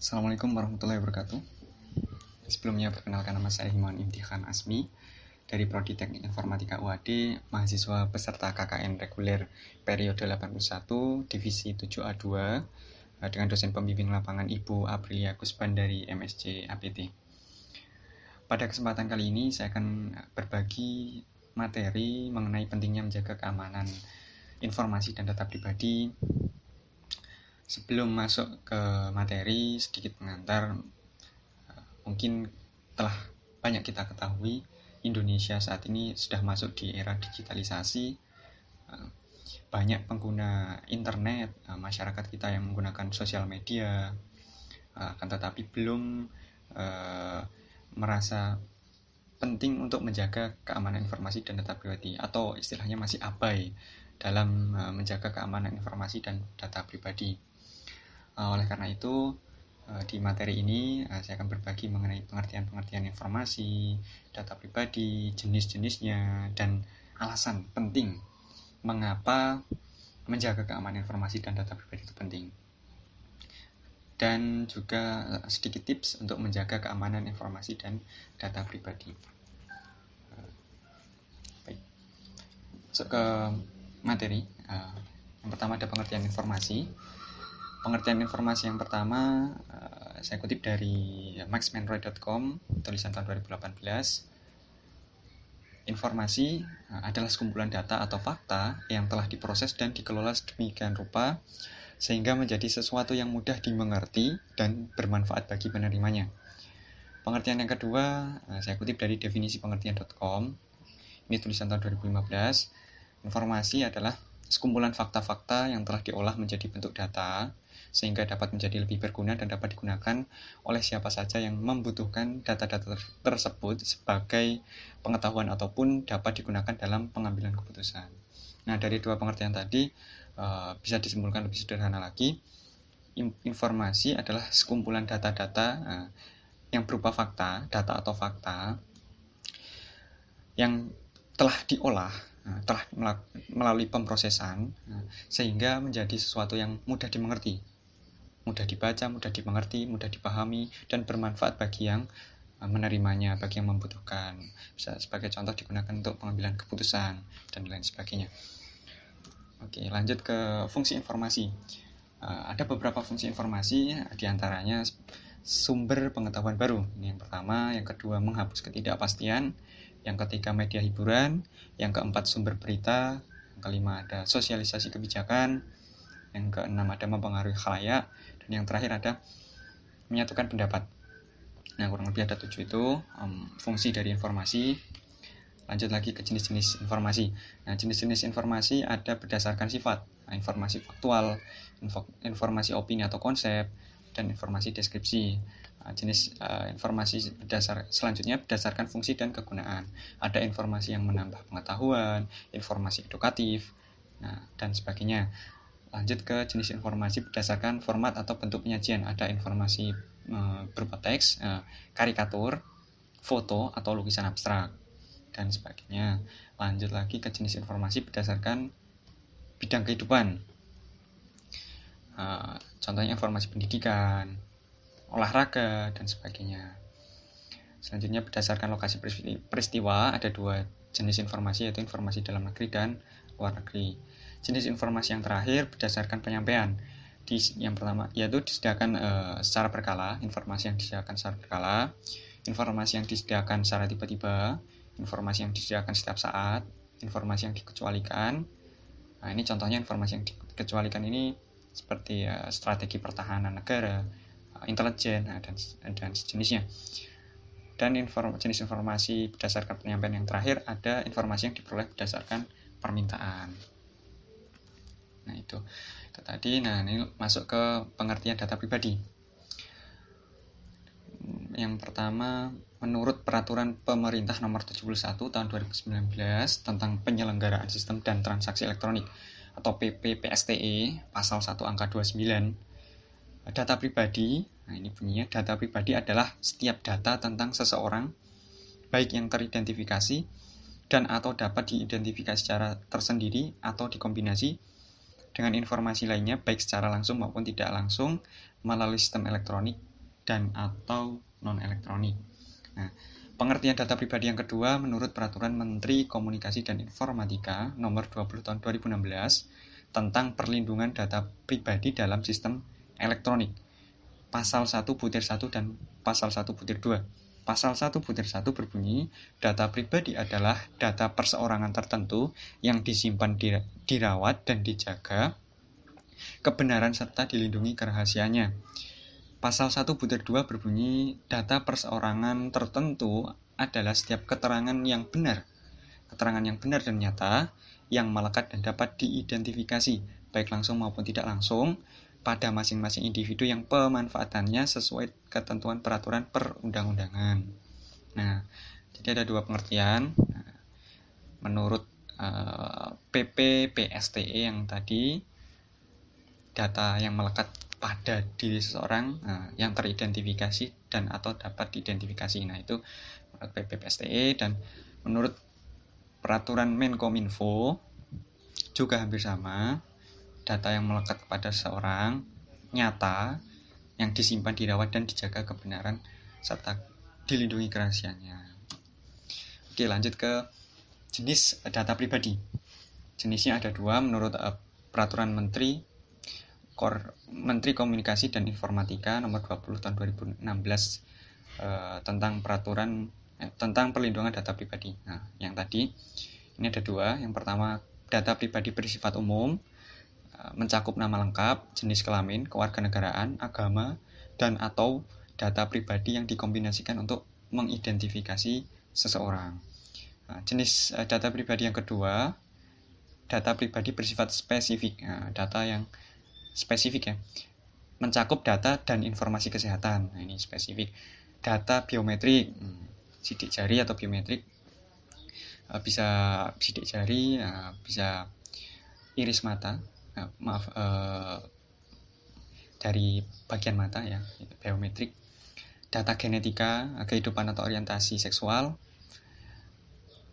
Assalamualaikum warahmatullahi wabarakatuh. Sebelumnya perkenalkan, nama saya Himawan Imtihan Asmi dari Prodi Teknik Informatika UAD, mahasiswa peserta KKN reguler periode 81 divisi 7A2 dengan dosen pembimbing lapangan Ibu Aprilia Kusban dari MSc APT. Pada kesempatan kali ini saya akan berbagi materi mengenai pentingnya menjaga keamanan informasi dan data pribadi. Sebelum masuk ke materi, sedikit pengantar. Mungkin telah banyak kita ketahui, Indonesia saat ini sudah masuk di era digitalisasi. Banyak pengguna internet, masyarakat kita yang menggunakan sosial media, akan tetapi belum merasa penting untuk menjaga keamanan informasi dan data pribadi, atau istilahnya masih abai dalam menjaga keamanan informasi dan data pribadi. Oleh karena itu, di materi ini saya akan berbagi mengenai pengertian-pengertian informasi, data pribadi, jenis-jenisnya, dan alasan penting mengapa menjaga keamanan informasi dan data pribadi itu penting. Dan juga sedikit tips untuk menjaga keamanan informasi dan data pribadi. Baik. Masuk ke materi. Yang pertama ada pengertian informasi. Pengertian informasi yang pertama saya kutip dari maxmanroy.com, tulisan tahun 2018. Informasi adalah sekumpulan data atau fakta yang telah diproses dan dikelola sedemikian rupa sehingga menjadi sesuatu yang mudah dimengerti dan bermanfaat bagi penerimanya. Pengertian yang kedua saya kutip dari definisi pengertian.com. Ini tulisan tahun 2015. Informasi adalah sekumpulan fakta-fakta yang telah diolah menjadi bentuk data sehingga dapat menjadi lebih berguna dan dapat digunakan oleh siapa saja yang membutuhkan data-data tersebut sebagai pengetahuan ataupun dapat digunakan dalam pengambilan keputusan. Nah, dari dua pengertian tadi bisa disimpulkan lebih sederhana lagi. Informasi adalah sekumpulan data-data yang berupa fakta, data atau fakta yang telah diolah, telah melalui pemrosesan sehingga menjadi sesuatu yang mudah dimengerti, mudah dibaca, mudah dimengerti, mudah dipahami, dan bermanfaat bagi yang menerimanya, bagi yang membutuhkan. Bisa sebagai contoh digunakan untuk pengambilan keputusan dan lain sebagainya. Oke, lanjut ke fungsi informasi. Ada beberapa fungsi informasi, diantaranya sumber pengetahuan baru. Ini yang pertama. Yang kedua, menghapus ketidakpastian. Yang ketiga, media hiburan. Yang keempat, sumber berita. Yang kelima, ada sosialisasi kebijakan. Yang keenam, ada mempengaruhi khalayak. Dan yang terakhir, ada menyatukan pendapat. Nah, kurang lebih ada 7 itu fungsi dari informasi. Lanjut lagi ke jenis-jenis informasi. Nah, jenis-jenis informasi ada berdasarkan sifat. Informasi faktual, informasi opini atau konsep, dan informasi deskripsi. Jenis informasi selanjutnya berdasarkan fungsi dan kegunaan. Ada informasi yang menambah pengetahuan, informasi edukatif, dan sebagainya. Lanjut ke jenis informasi berdasarkan format atau bentuk penyajian. Ada informasi berupa teks, karikatur, foto, atau lukisan abstrak, dan sebagainya. Lanjut lagi ke jenis informasi berdasarkan bidang kehidupan. Contohnya informasi pendidikan, olahraga, dan sebagainya. Selanjutnya berdasarkan lokasi peristiwa, ada 2 jenis informasi, yaitu informasi dalam negeri dan luar negeri. Jenis informasi yang terakhir berdasarkan penyampaian. Yang pertama yaitu disediakan secara berkala, informasi yang disediakan secara berkala, informasi yang disediakan secara tiba-tiba, informasi yang disediakan setiap saat, informasi yang dikecualikan. Nah, ini contohnya informasi yang dikecualikan ini seperti strategi pertahanan negara, intelijen, dan sejenisnya. Dan jenis informasi berdasarkan penyampaian yang terakhir ada informasi yang diperoleh berdasarkan permintaan. Nah, itu tadi. Nah, ini masuk ke pengertian data pribadi. Yang pertama, menurut Peraturan Pemerintah Nomor 71 Tahun 2019 tentang penyelenggaraan sistem dan transaksi elektronik atau PP-PSTE pasal 1 angka 29, data pribadi, nah ini bunyinya, data pribadi adalah setiap data tentang seseorang baik yang teridentifikasi dan atau dapat diidentifikasi secara tersendiri atau dikombinasi dengan informasi lainnya baik secara langsung maupun tidak langsung melalui sistem elektronik dan atau non-elektronik. Nah, pengertian data pribadi yang kedua menurut Peraturan Menteri Komunikasi dan Informatika Nomor 20 Tahun 2016 tentang perlindungan data pribadi dalam sistem elektronik. Pasal 1 butir 1 dan pasal 1 butir 2. Pasal 1 butir 1 berbunyi, data pribadi adalah data perseorangan tertentu yang disimpan, dirawat, dan dijaga kebenaran serta dilindungi kerahasiaannya. Pasal 1 butir 2 berbunyi, data perseorangan tertentu adalah setiap keterangan yang benar dan nyata yang melekat dan dapat diidentifikasi, baik langsung maupun tidak langsung, pada masing-masing individu yang pemanfaatannya sesuai ketentuan peraturan perundang-undangan. Nah, jadi ada dua pengertian. Menurut PP PSTE yang tadi, data yang melekat pada diri seseorang yang teridentifikasi dan atau dapat diidentifikasi. Nah, itu menurut PP PSTE. Dan menurut peraturan Menkominfo juga hampir sama, data yang melekat kepada seseorang nyata yang disimpan, dirawat, dan dijaga kebenaran serta dilindungi kerahasiaannya. Oke, lanjut ke jenis data pribadi. Jenisnya ada dua menurut Peraturan Menteri Komunikasi dan Informatika Nomor 20 Tahun 2016 tentang perlindungan data pribadi. Nah, yang tadi ini ada dua. Yang pertama, data pribadi bersifat umum, mencakup nama lengkap, jenis kelamin, kewarganegaraan, agama, dan atau data pribadi yang dikombinasikan untuk mengidentifikasi seseorang. Nah, jenis data pribadi yang kedua, data pribadi bersifat spesifik. Nah, data yang spesifik ya, mencakup data dan informasi kesehatan. Nah, ini spesifik. Data biometrik, sidik jari atau biometrik, bisa sidik jari, bisa iris mata, dari bagian mata ya, biometrik. Data genetika, kehidupan atau orientasi seksual,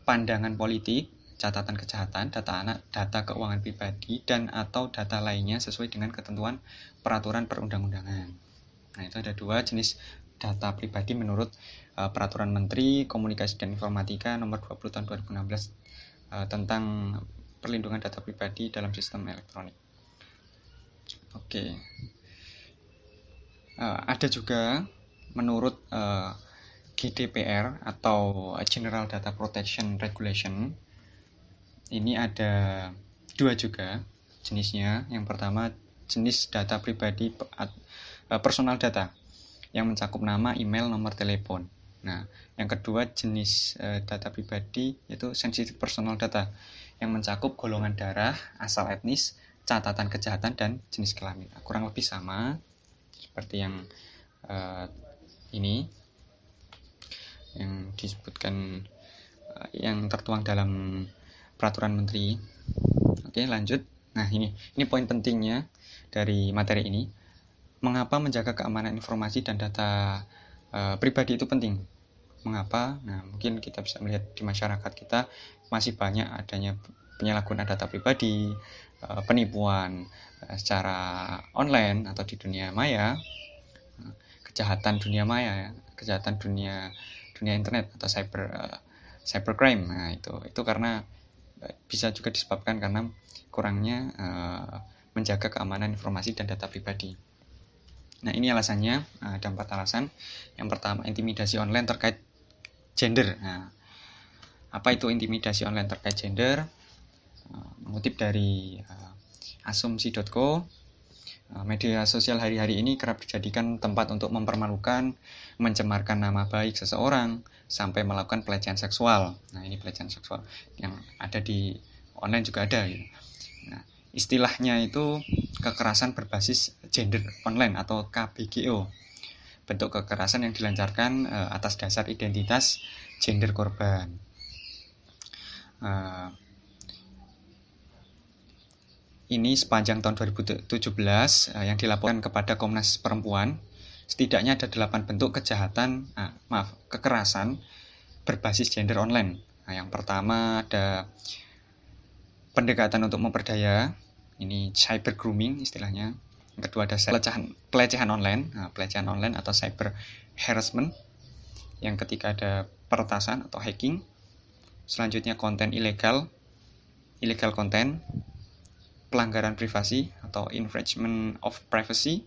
pandangan politik, catatan kejahatan, data anak, data keuangan pribadi, dan atau data lainnya sesuai dengan ketentuan peraturan perundang-undangan. Nah, itu ada dua jenis data pribadi menurut Peraturan Menteri Komunikasi dan Informatika Nomor 20 Tahun 2016 tentang perlindungan data pribadi dalam sistem elektronik. Oke. Ada juga menurut GDPR atau General Data Protection Regulation. Ini ada dua juga jenisnya. Yang pertama, jenis data pribadi personal data yang mencakup nama, email, nomor telepon. Nah, yang kedua jenis data pribadi yaitu sensitive personal data yang mencakup golongan darah, asal etnis, catatan kejahatan, dan jenis kelamin. Kurang lebih sama seperti yang ini yang disebutkan, yang tertuang dalam Peraturan Menteri. Oke, lanjut. Nah, ini poin pentingnya dari materi ini. Mengapa menjaga keamanan informasi dan data pribadi itu penting? Mengapa? Nah, mungkin kita bisa melihat di masyarakat kita masih banyak adanya penyalahgunaan data pribadi, penipuan secara online atau di dunia maya, kejahatan dunia maya, kejahatan dunia internet atau cybercrime. Nah, itu karena bisa juga disebabkan karena kurangnya menjaga keamanan informasi dan data pribadi. Nah, ini alasannya, ada 4 alasan. Yang pertama, intimidasi online terkait gender. Nah, apa itu intimidasi online terkait gender? Mengutip dari asumsi.co, media sosial hari-hari ini kerap dijadikan tempat untuk mempermalukan, mencemarkan nama baik seseorang, sampai melakukan pelecehan seksual. Nah, ini pelecehan seksual yang ada di online juga ada. Nah, istilahnya itu kekerasan berbasis gender online atau KBGO. Bentuk kekerasan yang dilancarkan atas dasar identitas gender korban. Ini sepanjang tahun 2017 yang dilaporkan kepada Komnas Perempuan, setidaknya ada 8 bentuk kekerasan berbasis gender online. Nah, yang pertama ada pendekatan untuk memperdaya, ini cyber grooming istilahnya. Yang kedua ada pelecehan online, pelecehan online atau cyber harassment. Yang ketiga ada peretasan atau hacking. Selanjutnya konten illegal content, pelanggaran privasi atau infringement of privacy.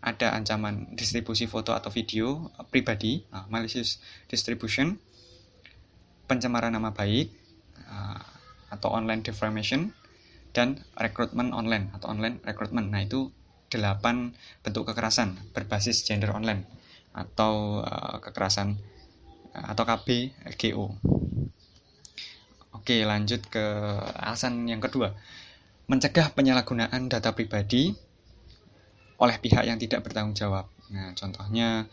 Ada ancaman distribusi foto atau video pribadi, malicious distribution, pencemaran nama baik atau online defamation, dan rekrutmen online atau online rekrutmen. Nah, itu 8 bentuk kekerasan berbasis gender online atau kekerasan atau KBGO. Oke, lanjut ke alasan yang kedua. Mencegah penyalahgunaan data pribadi oleh pihak yang tidak bertanggung jawab. Nah, contohnya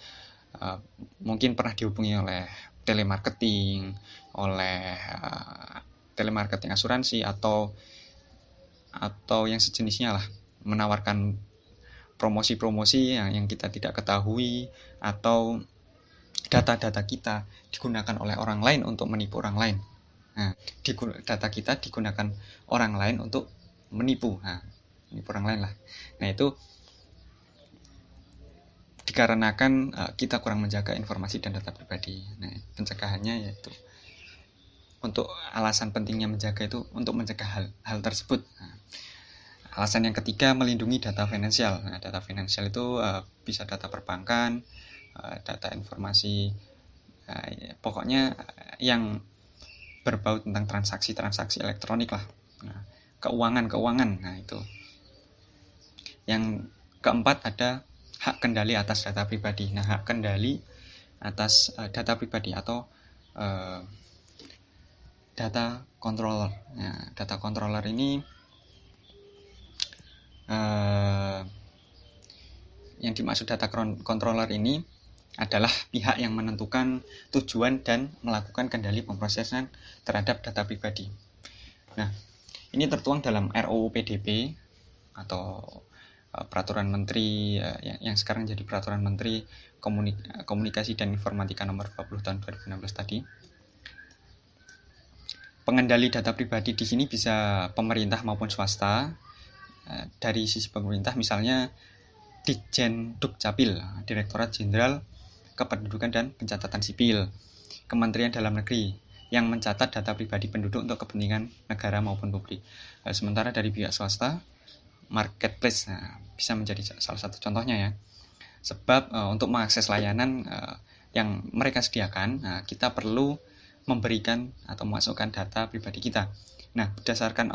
mungkin pernah dihubungi oleh telemarketing, telemarketing asuransi atau yang sejenisnya lah, menawarkan promosi-promosi yang kita tidak ketahui, atau data-data kita digunakan oleh orang lain untuk menipu orang lain. Nah, data kita digunakan orang lain untuk menipu orang lain lah. Nah, itu dikarenakan kita kurang menjaga informasi dan data pribadi. Nah, pencegahannya yaitu untuk alasan pentingnya menjaga itu untuk mencegah hal tersebut. Nah, alasan yang ketiga, melindungi data finansial. Nah, data finansial itu bisa data perbankan, data informasi, pokoknya yang berbau tentang transaksi elektronik lah. Nah, keuangan. Nah, itu. Yang keempat ada hak kendali atas data pribadi. Nah, hak kendali atas data pribadi atau data controller. Nah, data controller ini yang dimaksud data controller ini adalah pihak yang menentukan tujuan dan melakukan kendali pemrosesan terhadap data pribadi. Nah, ini tertuang dalam RUU PDP atau Peraturan Menteri yang sekarang jadi Peraturan Menteri Komunikasi dan Informatika nomor 20 tahun 2016 tadi. Pengendali data pribadi di sini bisa pemerintah maupun swasta. Dari sisi pemerintah misalnya Ditjen Dukcapil, Direktorat Jenderal Kependudukan dan Pencatatan Sipil, Kementerian Dalam Negeri yang mencatat data pribadi penduduk untuk kepentingan negara maupun publik. Sementara dari pihak swasta, marketplace bisa menjadi salah satu contohnya ya. Sebab untuk mengakses layanan yang mereka sediakan, kita perlu memberikan atau memasukkan data pribadi kita. Nah, berdasarkan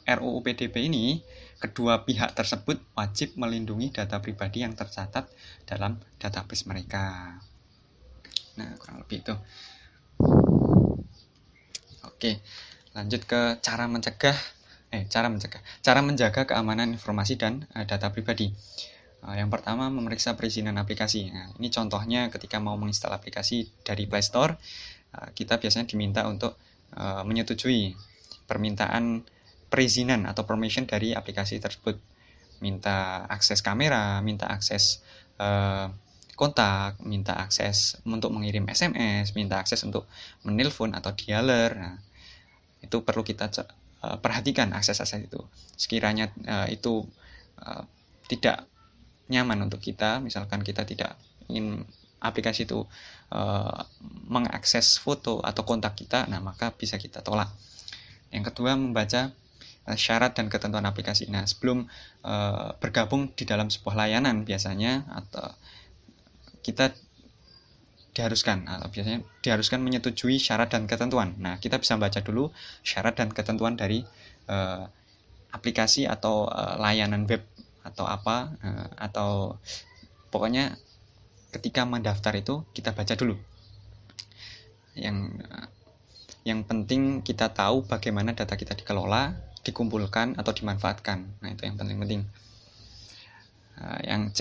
RUU PDP ini, kedua pihak tersebut wajib melindungi data pribadi yang tercatat dalam database mereka. Nah, kurang lebih itu. Oke, lanjut ke cara menjaga keamanan informasi dan data pribadi. Yang pertama, memeriksa perizinan aplikasi. Nah, ini contohnya ketika mau menginstal aplikasi dari Play Store, kita biasanya diminta untuk menyetujui permintaan perizinan atau permission dari aplikasi tersebut. Minta akses kamera, minta akses kontak, minta akses untuk mengirim SMS, minta akses untuk menelpon atau dialer. Nah, itu perlu kita perhatikan akses-akses itu. Sekiranya itu tidak nyaman untuk kita, misalkan kita tidak ingin aplikasi itu mengakses foto atau kontak kita, nah maka bisa kita tolak. Yang kedua, membaca syarat dan ketentuan aplikasi. Nah, sebelum bergabung di dalam sebuah layanan biasanya atau kita diharuskan menyetujui syarat dan ketentuan. Nah, kita bisa baca dulu syarat dan ketentuan dari aplikasi atau layanan web atau apa, atau pokoknya ketika mendaftar itu kita baca dulu. Yang penting kita tahu bagaimana data kita dikelola, dikumpulkan atau dimanfaatkan. Nah, itu yang penting. Yang C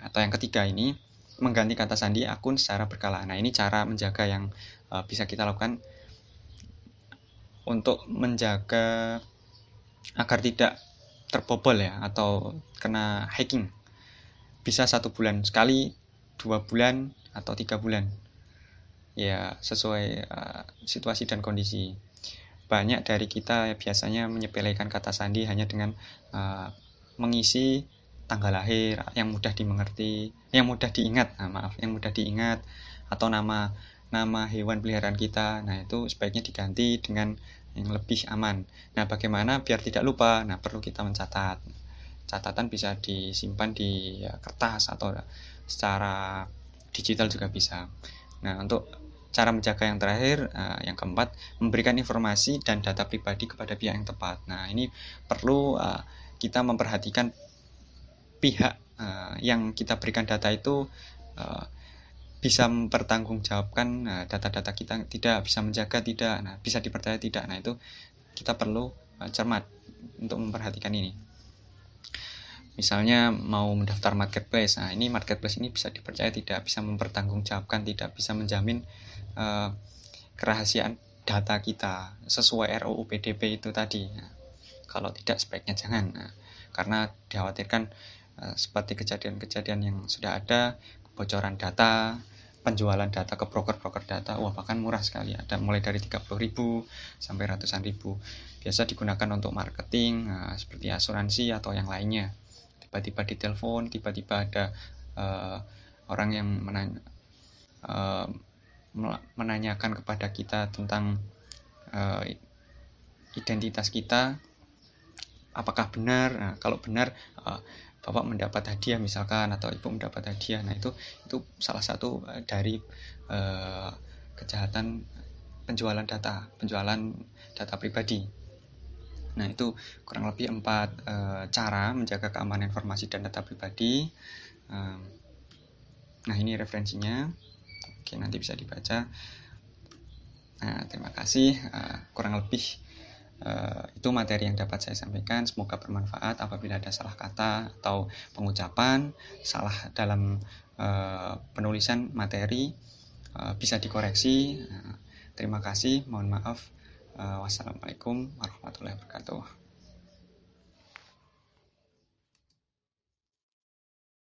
atau yang ketiga ini, mengganti kata sandi akun secara berkala. Nah, ini cara menjaga yang bisa kita lakukan untuk menjaga agar tidak terbobol ya, atau kena hacking. Bisa 1 bulan sekali, 2 bulan, atau 3 bulan. Ya, sesuai situasi dan kondisi. Banyak dari kita biasanya menyepelekan kata sandi hanya dengan mengisi tanggal lahir yang mudah dimengerti, yang mudah diingat, yang mudah diingat, atau nama hewan peliharaan kita. Nah, itu sebaiknya diganti dengan yang lebih aman. Nah, bagaimana biar tidak lupa? Nah, perlu kita mencatat. Catatan bisa disimpan di kertas atau secara digital juga bisa. Nah, untuk cara menjaga yang terakhir, yang keempat, memberikan informasi dan data pribadi kepada pihak yang tepat. Nah, ini perlu kita memperhatikan pihak yang kita berikan data itu bisa mempertanggungjawabkan data-data kita, tidak bisa menjaga, tidak, nah bisa dipercaya, tidak. Nah, itu kita perlu cermat untuk memperhatikan ini. Misalnya mau mendaftar marketplace, nah ini marketplace ini bisa dipercaya, tidak, bisa mempertanggungjawabkan, tidak, bisa menjamin kerahasiaan data kita sesuai RUU PDP itu tadi. Nah, kalau tidak, sebaiknya jangan, karena dikhawatirkan seperti kejadian-kejadian yang sudah ada, kebocoran data, penjualan data ke broker-broker data, bahkan murah sekali, ada mulai dari 30.000 sampai ratusan ribu. Biasa digunakan untuk marketing, seperti asuransi atau yang lainnya. Tiba-tiba ditelepon, tiba-tiba ada orang yang menanyakan kepada kita tentang identitas kita, apakah benar. Nah, kalau benar, Bapak mendapat hadiah misalkan, atau Ibu mendapat hadiah. Nah, itu salah satu dari kejahatan penjualan data pribadi. Nah, itu kurang lebih 4 cara menjaga keamanan informasi dan data pribadi. Nah, ini referensinya. Oke, nanti bisa dibaca. Nah, terima kasih. Kurang lebih itu materi yang dapat saya sampaikan. Semoga bermanfaat. Apabila ada salah kata atau pengucapan, salah dalam penulisan materi, bisa dikoreksi. Terima kasih. Mohon maaf. Wassalamualaikum warahmatullahi wabarakatuh.